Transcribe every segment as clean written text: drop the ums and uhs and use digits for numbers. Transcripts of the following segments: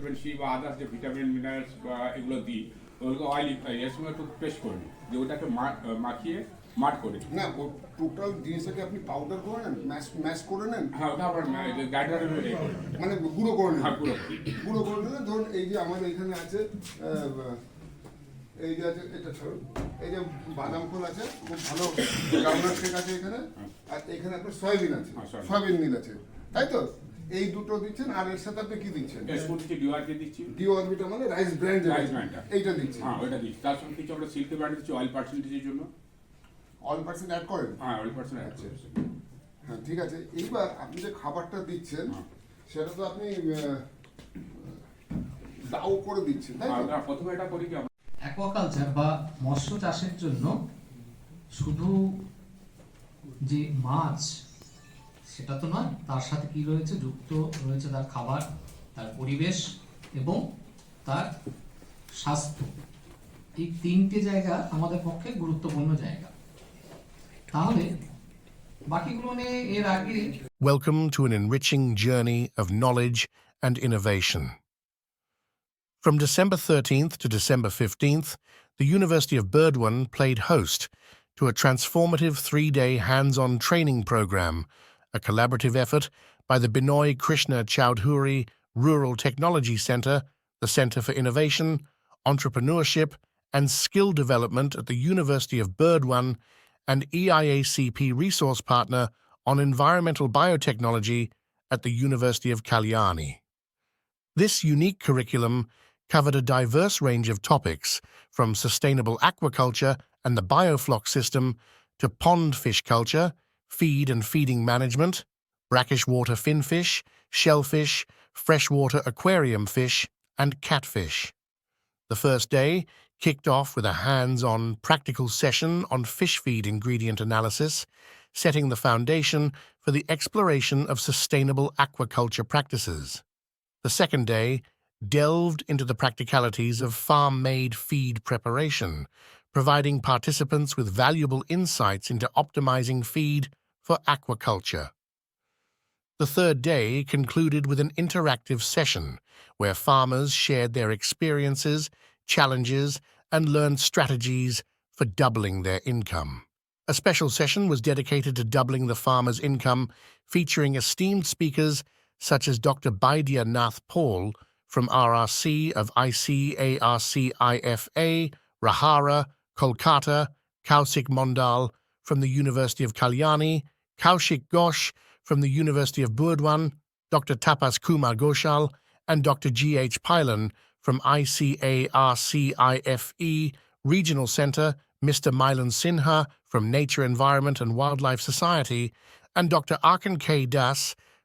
Vitamin C বা others যে vitamin minerals বা এগুলো দিই ওগুলো অয়েলি এর সঙ্গে একটু পেস্ট করে নিই, যে ওটাকে মাখিয়ে মাঠ করে না টোটাল জিনিসটাকে আপনি পাউডার করে নেন, ম্যাশ করে নেন। হ্যাঁ, ওটা আবার গাইডার মানে গুঁড়ো করে নেন। হ্যাঁ, গুঁড়ো করে নিলে ধরুন এই যে আমাদের এখানে আছে, এই যে আছে এটা ছাড়ুন, এই যে বাদাম ফল আছে, খুব ভালো গ্রাউন্ডনাট কেক আছে এখানে, আর এখানে আপনার সয়াবিন আছে, সয়াবিন মিল আছে, তাই তো? এই দুটো দিচ্ছেন, আর এর সাথে আপনি কি দিচ্ছেন? ডিওয়ার্কে দিচ্ছি। ডিওয়ার্বিটা মানে রাইস ব্র্যান্ড, এইটা দিচ্ছি। হ্যাঁ, ওইটা দিচ্ছি। তার সঙ্গে কিছু আমরা সিল্কের ব্র্যান্ড দিচ্ছি অয়েল পার্সেন্টেজের জন্য। অয়েল পার্সেন্ট অ্যাড করেন? হ্যাঁ, অয়েল পার্সেন্ট অ্যাড করছি। হ্যাঁ, ঠিক আছে। এইবার আপনি যে খাবারটা দিচ্ছেন সেটা তো আপনি দাও করে দিচ্ছেন, তাই তো? প্রথমে এটা করি কি আমরা অ্যাকোয়াকালচার বা মৎস্য চাষের জন্য শুধু যে মাছ সেটা তো নয়, তার সাথে কি রয়েছে, যুক্ত রয়েছে তার খাবার, তার পরিবেশ এবং তার স্বাস্থ্য। এই তিনটে জায়গা আমাদের পক্ষে গুরুত্বপূর্ণ জায়গা। তাহলে বাকিগুলো নিয়ে এর আগে Welcome to an enriching journey of knowledge and innovation. From December 13th to December 15th, the University of Burdwan played host to a transformative 3-day hands-on training program, a collaborative effort by the Binoy Krishna Chowdhury Rural Technology Center, the Center for Innovation, Entrepreneurship and Skill Development at the University of Burdwan, and EIACP Resource Partner on Environmental Biotechnology at the University of Kalyani. This unique curriculum covered a diverse range of topics, from sustainable aquaculture and the biofloc system to pond fish culture, feed and feeding management, brackishwater finfish, shellfish, freshwater aquarium fish, and catfish. The first day kicked off with a hands-on practical session on fish feed ingredient analysis, setting the foundation for the exploration of sustainable aquaculture practices. The second day delved into the practicalities of farm-made feed preparation, providing participants with valuable insights into optimizing feed for aquaculture. The third day concluded with an interactive session where farmers shared their experiences, challenges, and learned strategies for doubling their income. A special session was dedicated to doubling the farmers' income, featuring esteemed speakers such as Dr. Baidya Nath Paul from RRC of ICAR CIFA, Rahara, Kolkata, Kausik Mondal from the University of Kalyani, Kaushik Ghosh from the University of Burdwan, Dr. Tapas Kumar and Dr. G.H. Pilon from ICAR CIFE Regional Center, Mr. Milon Sinha from Nature, Environment and Wildlife Society, and Dr. Archan K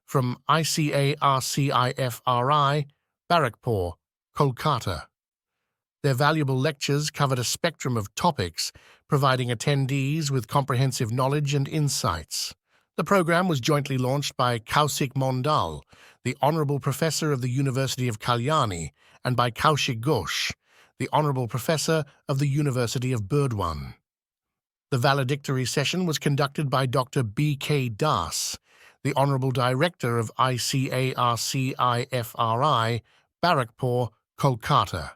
from ICAR CIFRI, Barakpur, Kolkata. Their valuable lectures covered a spectrum of topics, providing attendees with comprehensive knowledge and insights. The program was jointly launched by Kausik Mondal, the Honourable Professor of the University of Kalyani, and by Kaushik Ghosh, the Honourable Professor of the University of Burdwan. The valedictory session was conducted by Dr. B.K. Das, the Honourable Director of ICAR CIFRI, Barakpur, Kolkata.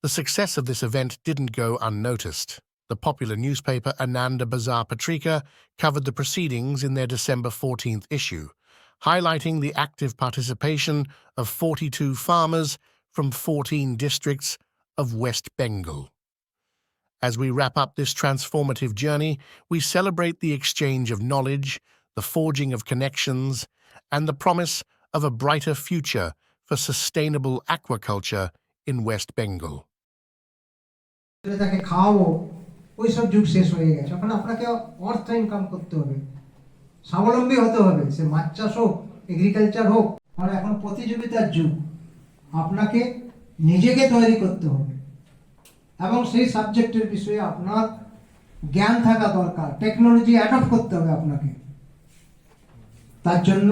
The success of this event didn't go unnoticed. The popular newspaper Ananda Bazar Patrika covered the proceedings in their December 14th issue, highlighting the active participation of 42 farmers from 14 districts of West Bengal. As we wrap up this transformative journey, we celebrate the exchange of knowledge, the forging of connections, and the promise of a brighter future for sustainable aquaculture in West Bengal. তাকে খাওয়াবো, ওই সব যুগ শেষ হয়ে গেছে। এখন আপনাকে অর্থ ইনকাম করতে হবে, স্বাবলম্বী হতে হবে, সে মাছ চাষ হোক, এগ্রিকালচার হোক। আর এখন প্রতিযোগিতার যুগ, আপনাকে নিজেকে তৈরি করতে হবে এবং সেই সাবজেক্টের বিষয়ে আপনার জ্ঞান থাকা দরকার, টেকনোলজি অ্যাডপ্ট করতে হবে আপনাকে। তার জন্য